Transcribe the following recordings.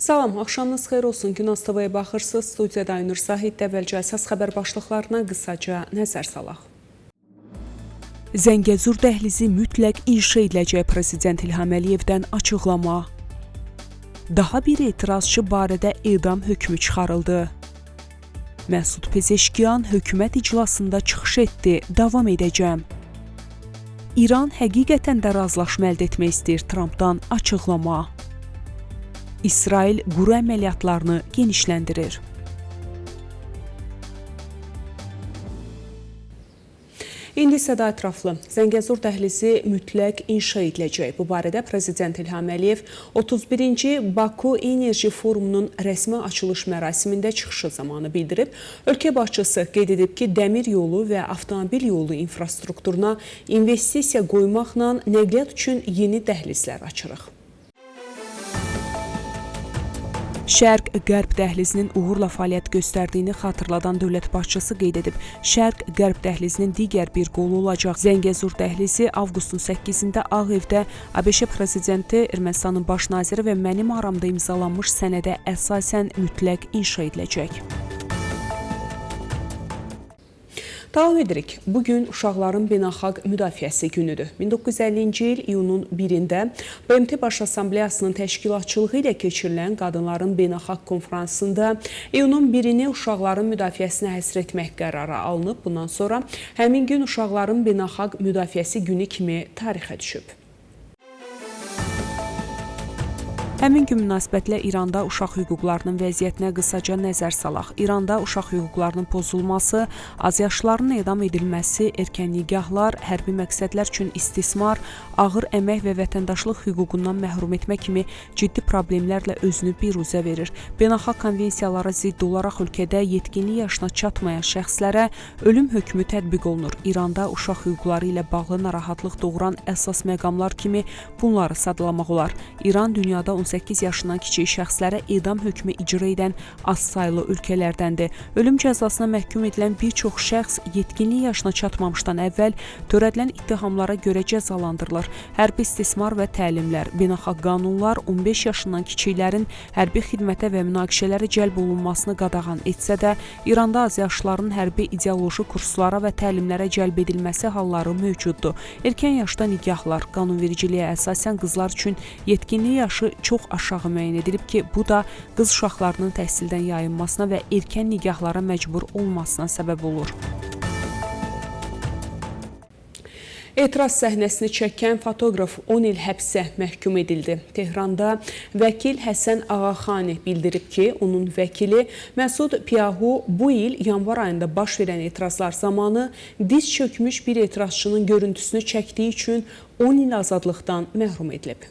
Salam, axşamınız xeyir olsun. Günaz TV-yə baxırsınız. Studiyada Aynur Sahid, əvvəlcə əsas xəbər başlıqlarına qısaca nəzər salaq. Zəngəzur dəhlizi mütləq inşa ediləcək Prezident İlham Əliyevdən açıqlama. Daha bir etirazçı barədə edam hökmü çıxarıldı. Məsud Pezeşkiyan hökumət iclasında çıxış etdi, davam edəcəm. İran həqiqətən də razılaşma əldə etmək istəyir, Trampdan açıqlama. İsrail quru əməliyyatlarını genişləndirir. İndi isə daha ətraflı. Zəngəzur dəhlizi mütləq inşa ediləcək. Bu barədə Prezident İlham Əliyev 31-ci Baku Enerji Forumunun rəsmi açılış mərasimində çıxışı zamanı bildirib. Ölkə başçısı qeyd edib ki, dəmir yolu və avtomobil yolu infrastrukturuna investisiya qoymaqla nəqliyyat üçün yeni dəhlizlər açırıq. Şərq-Qərb dəhlizinin uğurla fəaliyyət göstərdiyini xatırladan dövlət başçısı qeyd edib. Şərq-Qərb dəhlizinin digər bir qolu olacaq Zəngəzur dəhlizi avqustun 8-də Ağ Evdə ABŞ prezidenti, Ermənistanın baş naziri və mənim aramda imzalanmış sənədə əsasən mütləq inşa ediləcək. Davam edirik. Bugün uşaqların beynəlxalq müdafiəsi günüdür. 1950-ci il iyunun 1-də BMT Baş Assambleyasının təşkilatçılığı ilə keçirilən Qadınların Beynəlxalq Konfransında iyunun 1-ni uşaqların müdafiəsinə həsr etmək qərarı alınıb. Bundan sonra həmin gün uşaqların beynəlxalq müdafiəsi günü kimi tarixə düşüb. Həmin gün münasibətlə İranda uşaq hüquqlarının vəziyyətinə qısaca nəzər salaq. İranda uşaq hüquqlarının pozulması, azyaşlıların edam edilməsi, erkən nigahlar, hərbi məqsədlər üçün istismar, ağır əmək və vətəndaşlıq hüququndan məhrum etmə kimi ciddi problemlərlə özünü biruzə verir. Beynəlxalq konvensiyalara zidd olaraq ölkədə yetkinlik yaşına çatmayan şəxslərə ölüm hökmü tətbiq olunur. İranda uşaq hüquqları ilə bağlı narahatlıq doğuran əsas məqamlar kimi bunları sadalamaq olar. İran dünyada 18 yaşından kiçik şəxslərə edam hökmü icra edən az saylı ölkələrdəndir. Ölüm cəzasına məhkum edilən bir çox şəxs yetkinlik yaşına çatmamışdan əvvəl törədilən ittihamlara görə cəzalandırılır. Hərbi istismar və təlimlər, beynəlxalq qanunlar 15 yaşından kiçiklərin hərbi xidmətə və münaqişələrə cəlb olunmasını qadağan etsə də, İranda azyaşlıların hərbi ideoloji kurslara və təlimlərə cəlb edilməsi halları mövcuddur. Erkən yaşda nigahlar, qanunvericiliyə əsasən qızlar üçün yetkinlik yaşı çox aşağı müəyyən edilib ki, bu da qız uşaqlarının təhsildən yayınmasına və erkən nigahlara məcbur olmasına səbəb olur. Etiraz səhnəsini çəkən fotoqraf 10 il həbsə məhkum edildi. Tehranda vəkil Həsən Ağaxani bildirib ki, onun vəkili Məsud Piyahu bu il yanvar ayında baş verən etirazlar zamanı diz çökmüş bir etirazçının görüntüsünü çəkdiyi üçün 10 il azadlıqdan məhrum edilib.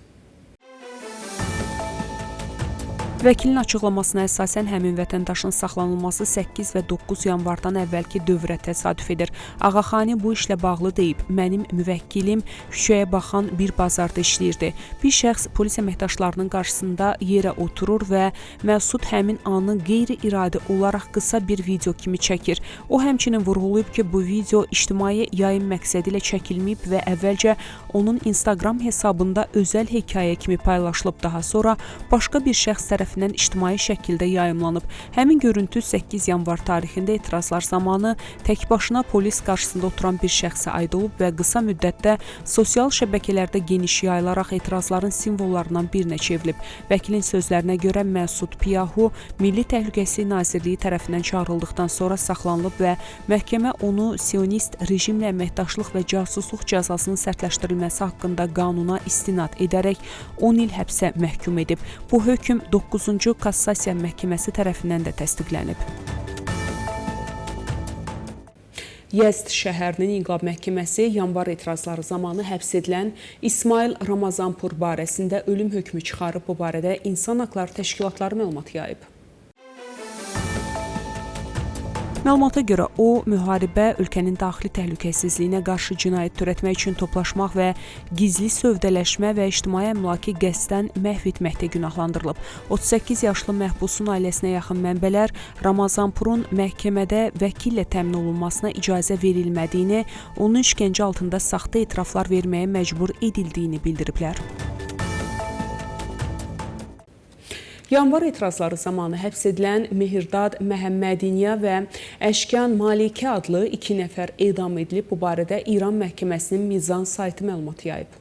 Vəkilin açıqlamasına əsasən həmin vətəndaşın saxlanılması 8 və 9 yanvardan əvvəlki dövrə təsadüf edir. Ağaxani bu işlə bağlı deyib, mənim müvəkkilim küçəyə baxan bir bazarda işləyirdi. Bir şəxs polis əməkdaşlarının qarşısında yerə oturur və Məsud həmin anı qeyri-iradi olaraq qısa bir video kimi çəkir. O həmçinin vurğulayıb ki, bu video ictimai yayım məqsədi ilə çəkilməyib və əvvəlcə onun Instagram hesabında özəl hekayə kimi paylaşılıb. Daha sonra başqa bir şəxs tərəfindən ictimai şəkildə yayımlanıb. Həmin görüntü 8 yanvar tarixində etirazlar zamanı tək başına polis qarşısında oturan bir şəxsə aid olub və qısa müddətdə sosial şəbəkələrdə geniş yayılaraq etirazların simvollarından birinə çevrilib. Vəkilin sözlərinə görə Məsud Piyahu Milli Təhlükəsizlik Nazirliyi tərəfindən çağırıldıqdan sonra saxlanılıb və məhkəmə onu sionist rejimlə əməkdaşlıq və casusluq cəzasının sərtləşdirilməsi haqqında qanuna istinad edərək 10 il həbsə məhkum edib. Bu hökm 9-cu Kassasiya məhkəməsi tərəfindən də təsdiqlənib. Yezd şəhərinin İnqilab Məhkəməsi yanvar etirazları zamanı həbs edilən İsmail Ramazanpur barəsində ölüm hökmü çıxarıb. Bu barədə İnsan Haqları Təşkilatları məlumat yayıb. Məlumata görə o, müharibə, ölkənin daxili təhlükəsizliyinə qarşı cinayət törətmək üçün toplaşmaq və gizli sövdələşmə və ictimai əmlakı qəsdən məhv etməkdə günahlandırılıb. 38 yaşlı məhbusun ailəsinə yaxın mənbələr Ramazanpurun məhkəmədə vəkillə təmin olunmasına icazə verilmədiyini, onun işgəncə altında saxta etiraflar verməyə məcbur edildiyini bildiriblər. Yanvar etirazları zamanı həbs edilən Mehirdad Məhəmmədiniya və Əşkan Malikə adlı 2 nəfər edam edilib. Bu barədə İran məhkəməsinin Mizan saytı məlumat yayıb.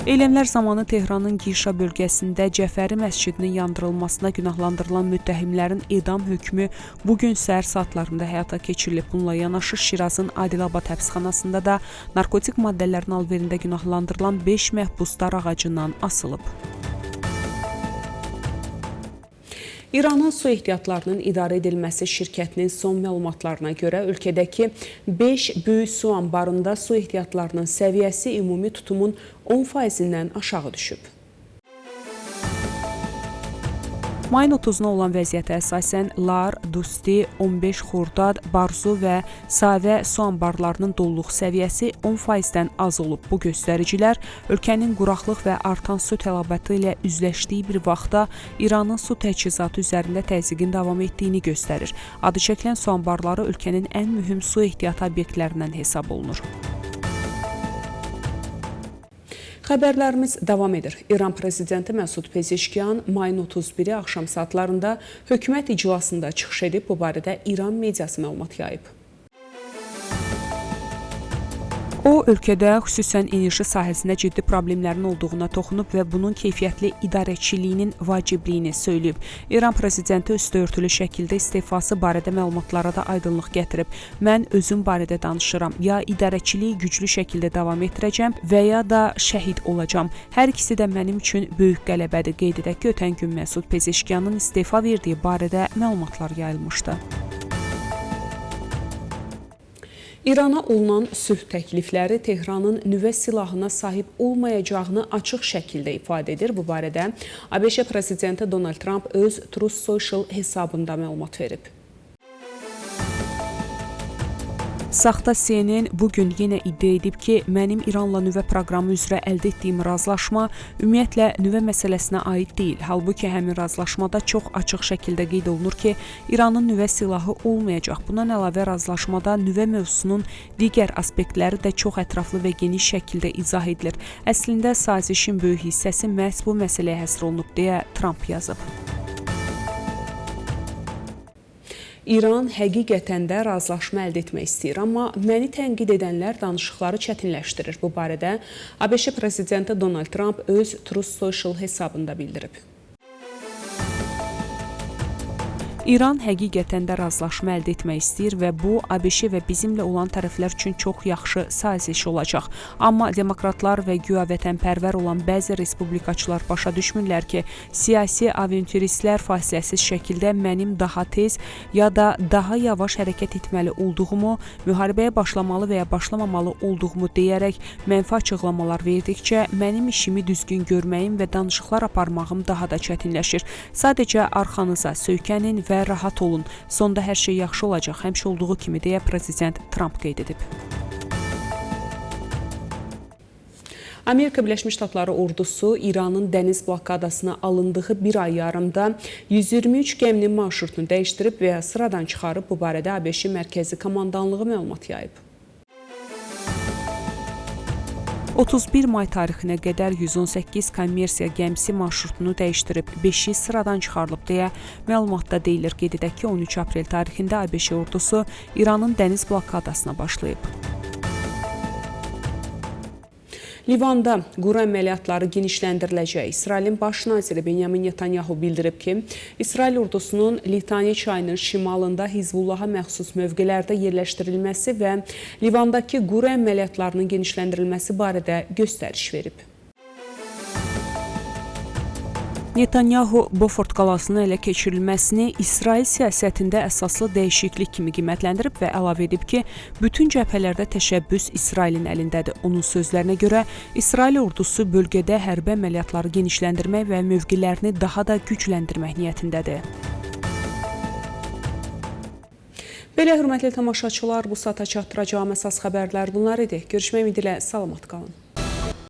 Eyləmlər zamanı Tehranın Gişa bölgəsində Cəfəri məscidinin yandırılmasına günahlandırılan müttəhimlərin edam hökmü bugün səhər saatlarında həyata keçirilib. Bununla yanaşı Şirazın Adilabad həbsxanasında da narkotik maddələrin alverində günahlandırılan 5 məhbus dar ağacından asılıb. İranın su ehtiyatlarının idarə edilməsi şirkətinin son məlumatlarına görə ölkədəki 5 böyük su anbarında su ehtiyatlarının səviyyəsi ümumi tutumun 10%-dən aşağı düşüb. Mayın 30-na olan vəziyyətə əsasən Lar, Dusti, 15 Xordad, Barzu və Savə su anbarlarının doluluq səviyyəsi 10%-dən az olub. Bu göstəricilər ölkənin quraqlıq və artan su tələbatı ilə üzləşdiyi bir vaxtda İranın su təchizatı üzərində təzyiqin davam etdiyini göstərir. Adı çəkilən su anbarları ölkənin ən mühüm su ehtiyatı obyektlərindən hesab olunur. Xəbərlərimiz davam edir. İran prezidenti Məsud Pezeşkiyan mayın 31-i axşam saatlarında hökumət iclasında çıxış edib. Bu barədə İran mediası məlumat yayıb. O, ölkədə xüsusən enerji sahəsində ciddi problemlərin olduğuna toxunub və bunun keyfiyyətli idarəçiliyinin vacibliyini söyləyib. İran prezidenti üstəörtülü şəkildə istefası barədə məlumatlara da aydınlıq gətirib. Mən özüm barədə danışıram. Ya idarəçiliyi güclü şəkildə davam etdirəcəm və ya da şəhid olacam. Hər ikisi də mənim üçün böyük qələbədir. Qeyd edək ki, ötən gün Məsud Pezeşkiyanın istefa verdiyi barədə məlumatlar yayılmışdı. İrana olunan sülh təklifləri Tehranın nüvə silahına sahib olmayacağını açıq şəkildə ifadə edir. Bu barədə ABŞ prezidenti Donald Trump öz Truth Social hesabında məlumat verib. Saxta CNN bugün yenə iddia edib ki, mənim İranla nüvə proqramı üzrə əldə etdiyim razılaşma ümumiyyətlə nüvə məsələsinə aid deyil. Halbuki həmin razılaşmada çox açıq şəkildə qeyd olunur ki, İranın nüvə silahı olmayacaq. Bundan əlavə razılaşmada nüvə mövzusunun digər aspektləri də çox ətraflı və geniş şəkildə izah edilir. Əslində sazişin böyük hissəsi məhz bu məsələyə həsr olunub deyə Trump yazıb. İran həqiqətən də razılaşma əldə etmək istəyir, amma məni tənqid edənlər danışıqları çətinləşdirir. Bu barədə ABŞ prezidenti Donald Trump öz Truth Social hesabında bildirib. İran həqiqətən də razılaşma əldə etmək istəyir və bu ABŞ və bizimlə olan tərəflər üçün çox yaxşı saziş olacaq. Amma demokratlar və güya vətənpərvər olan bəzi respublikaçılar başa düşmürlər ki, siyasi aventuristlər fasiləsiz şəkildə mənim daha tez ya da daha yavaş hərəkət etməli olduğumu, müharibəyə başlamalı və ya başlamamalı olduğumu deyərək mənfi açıqlamalar verdikcə mənim işimi düzgün görməyim və danışıqlar aparmağım daha da çətinləşir. Sadəcə arxanıza söykənin və rahat olun. Sonda hər şey yaxşı olacaq, həmişə olduğu kimi deyə prezident Trump qeyd edib. Amerika Birləşmiş Ştatları ordusu İranın dəniz blokadasına alındığı bir ay yarımda 123 gəminin marşrutunu dəyişdirib və sıradan çıxarıb. Bu barədə ABŞ Mərkəzi Komandanlığı məlumat yayıb. 31 may tarixinə qədər 118 kommersiya gəmisi marşrutunu dəyişdirib, 5-i sıradan çıxarılıb deyə məlumatda deyilir. Qeyd edək ki, 13 aprel tarixində ABŞ ordusu İranın dəniz blokadasına başlayıb. Livanda quru əməliyyatları genişləndiriləcək. İsrailin baş naziri Benyamin Netanyahu bildirib ki, İsrail ordusunun Litaniya çayının şimalında Hizbullaha məxsus mövqelərdə yerləşdirilməsi və Livandakı quru əməliyyatlarının genişləndirilməsi barədə göstəriş verib. Netanyahu Bofort qalasının ələ keçirilməsini İsrail siyasətində əsaslı dəyişiklik kimi qiymətləndirib və əlavə edib ki, bütün cəbhələrdə təşəbbüs İsrailin əlindədir. Onun sözlərinə görə İsrail ordusu bölgədə hərbi əməliyyatları genişləndirmək və mövqelərini daha da gücləndirmək niyyətindədir. Belə hörmətli tamaşaçılar, bu saata çatdıracağım əsas xəbərlər bunlar idi. Görüşmək ümidi ilə salamat qalın.